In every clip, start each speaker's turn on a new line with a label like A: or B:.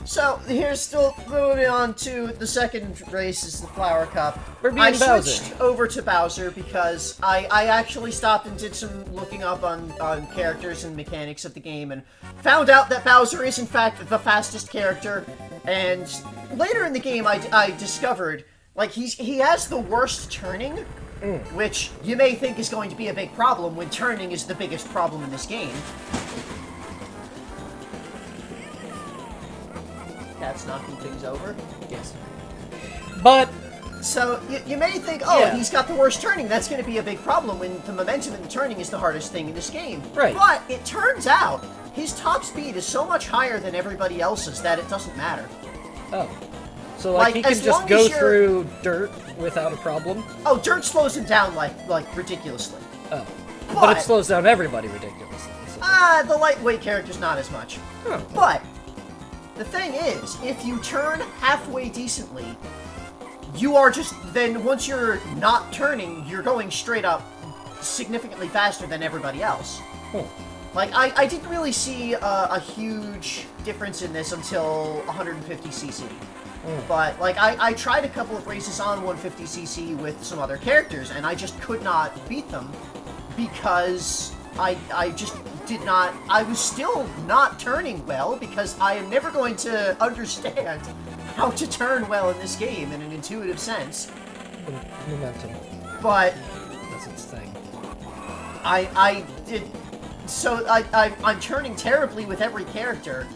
A: So, here's still moving on to the second race, is the Flower Cup.
B: We're being
A: I
B: Bowser.
A: switched over to Bowser because I actually stopped and did some looking up on characters and mechanics of the game and found out that Bowser is in fact the fastest character. And later in the game, I discovered, like, he has the worst turning, which you may think is going to be a big problem when turning is the biggest problem in this game. Cat's knocking things over.
B: Yes. But...
A: So, you may think, oh,
B: yeah.
A: He's got the worst turning, that's going to be a big problem when the momentum in the turning is the hardest thing in this game.
B: Right.
A: But it turns out, his top speed is so much higher than everybody else's that it doesn't matter.
B: Oh. So, like he can
A: as
B: just
A: long
B: go
A: as you're-
B: through dirt without a problem?
A: Oh, dirt slows him down, like ridiculously.
B: Oh. But it slows down everybody ridiculously. So.
A: The lightweight character's not as much.
B: Huh.
A: But, the thing is, if you turn halfway decently, you are just, then once you're not turning, you're going straight up significantly faster than everybody else. Like, I didn't really see a huge difference in this until 150cc. But, like, I tried a couple of races on 150cc with some other characters, and I just could not beat them because I just did not... I was still not turning well because I am never going to understand how to turn well in this game in an intuitive sense.
B: Momentum.
A: But...
B: That's its thing.
A: I did... So, I'm turning terribly with every character.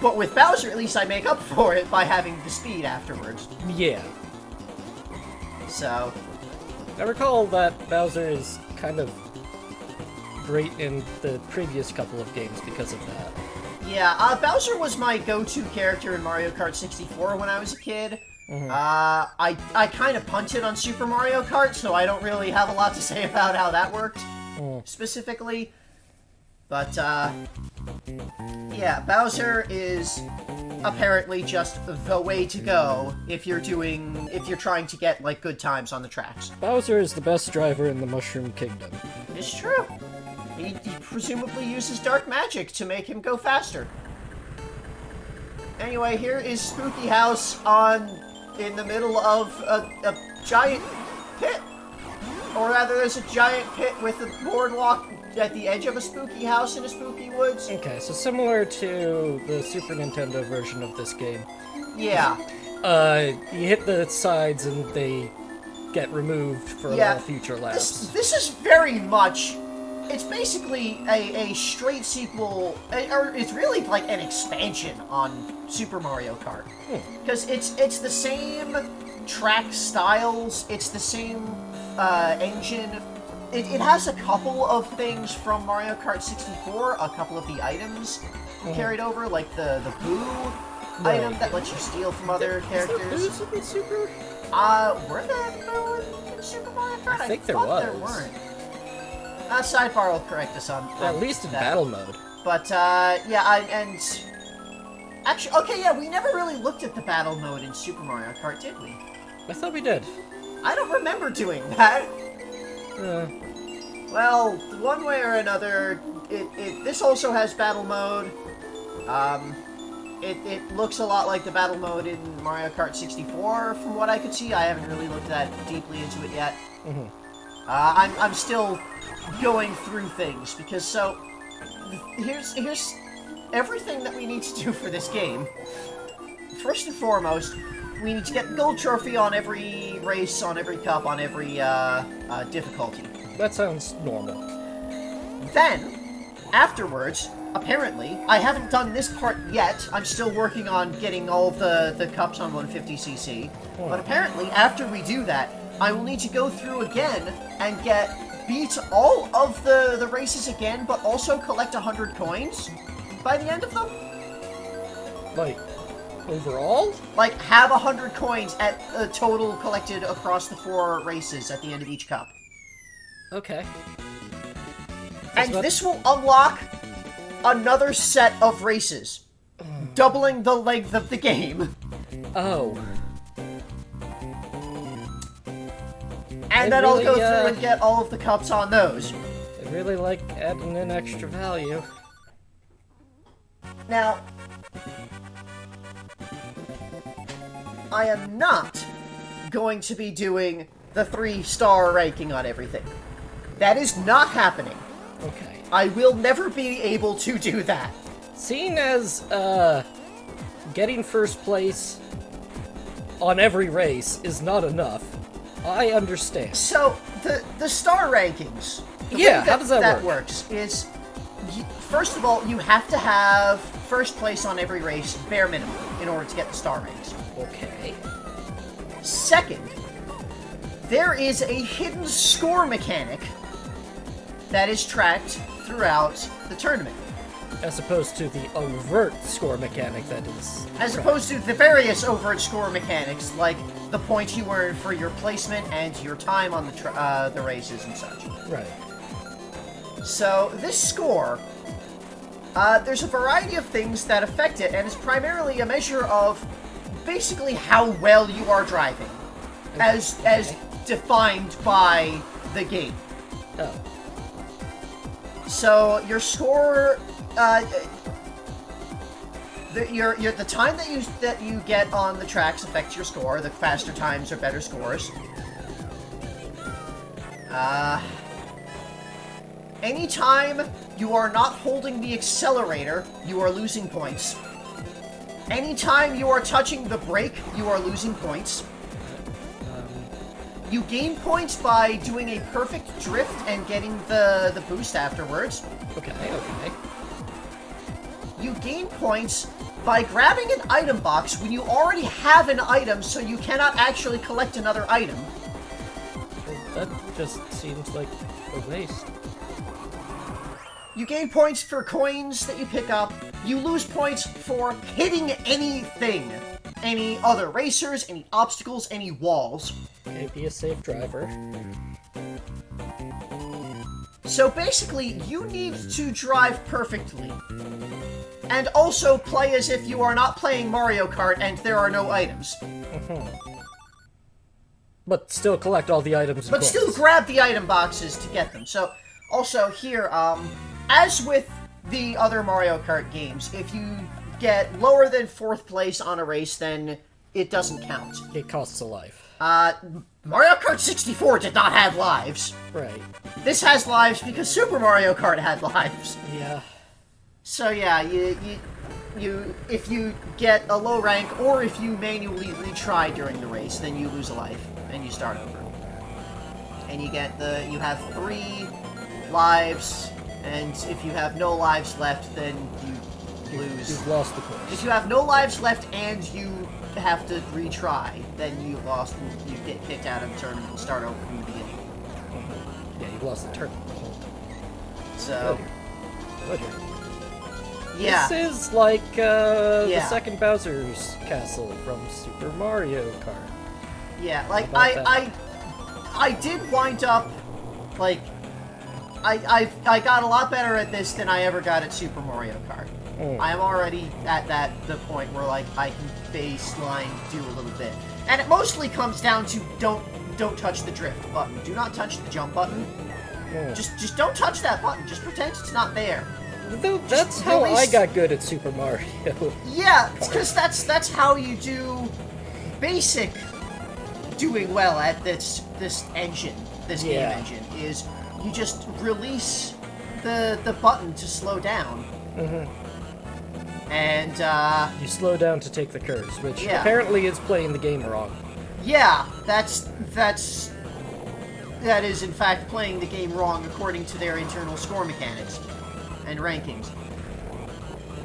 A: But with Bowser, at least I make up for it by having the speed afterwards.
B: Yeah.
A: So...
B: I recall that Bowser is kind of great in the previous couple of games because of that.
A: Yeah, Bowser was my go-to character in Mario Kart 64 when I was a kid. I kind of punted on Super Mario Kart, so I don't really have a lot to say about how that worked, specifically. But, yeah, Bowser is apparently just the way to go if you're trying to get, like, good times on the tracks.
B: Bowser is the best driver in the Mushroom Kingdom.
A: It's true. He presumably uses dark magic to make him go faster. Anyway, here is Spooky House in the middle of a giant pit. Or rather, there's a giant pit with a boardwalk at the edge of a spooky house in a spooky woods.
B: Okay, so similar to the Super Nintendo version of this game.
A: Yeah.
B: You hit the sides and they get removed for all future laps.
A: This is very much... It's basically a straight sequel, or it's really like an expansion on Super Mario Kart. Because it's the same track styles, it's the same engine. It has a couple of things from Mario Kart 64, a couple of the items carried over, like the Boo item that lets you steal from other characters.
B: Is there Boos in Super?
A: Were there Boo in Super Mario Kart?
B: I think there
A: thought
B: was.
A: There weren't. Sidebar will correct us on
B: At least in battle mode.
A: But, yeah, actually, okay, yeah, we never really looked at the battle mode in Super Mario Kart, did we?
B: I thought we did.
A: I don't remember doing that. Well, one way or another, this also has battle mode. It looks a lot like the battle mode in Mario Kart 64, from what I could see. I haven't really looked that deeply into it yet. I'm still going through things, because here's everything that we need to do for this game. First and foremost, we need to get the gold trophy on every race, on every cup, on every difficulty.
B: That sounds normal.
A: Then, afterwards, apparently, I haven't done this part yet. I'm still working on getting all of the cups on 150cc. But apparently, after we do that, I will need to go through again and beat all of the races again, but also collect 100 coins by the end of them.
B: Like, overall?
A: Like, have 100 coins at a total collected across the 4 races at the end of each cup.
B: Okay.
A: And this will unlock another set of races, doubling the length of the game.
B: Oh.
A: And then I'll go through and get all of the cups on those.
B: I really like adding in extra value.
A: Now, I am not going to be doing the 3-star ranking on everything. That is not happening.
B: Okay.
A: I will never be able to do that.
B: Seeing as, getting first place on every race is not enough, I understand.
A: So, the star rankings...
B: Yeah, how does that work?
A: works is... First of all, you have to have first place on every race, bare minimum, in order to get the star ranks.
B: Okay.
A: Second, there is a hidden score mechanic that is tracked throughout the tournament.
B: As opposed to the overt score mechanic that is...
A: As opposed to the various overt score mechanics, like the points you earn for your placement and your time on the races and such.
B: Right.
A: So, this score, there's a variety of things that affect it, and it's primarily a measure of basically how well you are driving, as defined by the game.
B: Oh.
A: So, your score, the time that you get on the tracks affects your score. The faster times are better scores. Anytime you are not holding the accelerator, you are losing points. Anytime you are touching the brake, you are losing points. You gain points by doing a perfect drift and getting the boost afterwards.
B: Okay.
A: You gain points by grabbing an item box when you already have an item, so you cannot actually collect another item.
B: Well, that just seems like a waste.
A: You gain points for coins that you pick up. You lose points for hitting anything. Any other racers, any obstacles, any walls.
B: Okay, be a safe driver.
A: So basically, you need to drive perfectly. And also play as if you are not playing Mario Kart and there are no items.
B: But still collect all the items and
A: But
B: coins.
A: still grab the item boxes to get them. So, also here, as with the other Mario Kart games, if you get lower than 4th place on a race, then it doesn't count.
B: It costs a life.
A: Mario Kart 64 did not have lives.
B: Right.
A: This has lives because Super Mario Kart had lives.
B: Yeah.
A: So yeah, you if you get a low rank, or if you manually retry during the race, then you lose a life, and you start over. And you have 3 lives, and if you have no lives left, then you lose.
B: You've lost the course.
A: If you have no lives left and you have to retry, then you've lost and you get kicked out of the tournament and start over from the beginning.
B: Yeah, you've lost the tournament.
A: So,
B: Good.
A: yeah.
B: This is like the
A: Yeah.
B: second Bowser's Castle from Super Mario Kart.
A: Yeah, like,
B: How about
A: I did wind up, like, I got a lot better at this than I ever got at Super Mario Kart. I am already at the point where, like, I can baseline do a little bit. And it mostly comes down to don't touch the drift button. Do not touch the jump button. Just don't touch that button. Just pretend it's not there.
B: Though that's how I got good at Super Mario.
A: Yeah, because that's how you do basic doing well at this engine, this game engine, is you just release the button to slow down. And
B: You slow down to take the curves, which
A: Yeah.
B: apparently is playing the game wrong.
A: yeah, that is in fact playing the game wrong according to their internal score mechanics and rankings.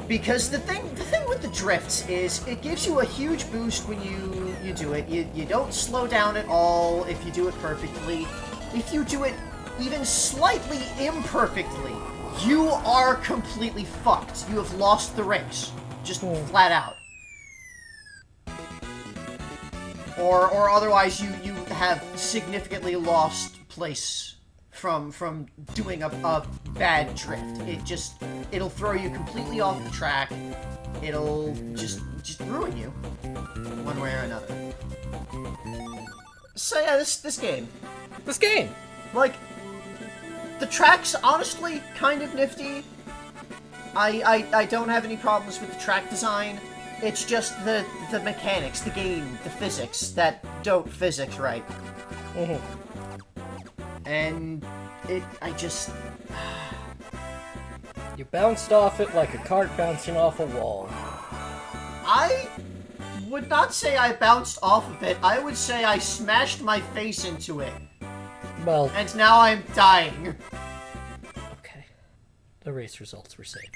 A: Because the thing with the drifts is it gives you a huge boost when you do it. You don't slow down at all if you do it perfectly. If you do it even slightly imperfectly, you are completely fucked. You have lost the race. Just flat out. Or otherwise you have significantly lost place from doing a bad drift. It'll throw you completely off the track. It'll just ruin you one way or another. So yeah, this game.
B: This game!
A: Like, the track's honestly kind of nifty. I don't have any problems with the track design. It's just the mechanics, the game, the physics that don't physics right. And I just...
B: You bounced off it like a cart bouncing off a wall.
A: I would not say I bounced off of it. I would say I smashed my face into it.
B: Well...
A: And now I'm dying.
B: Okay. The race results were saved.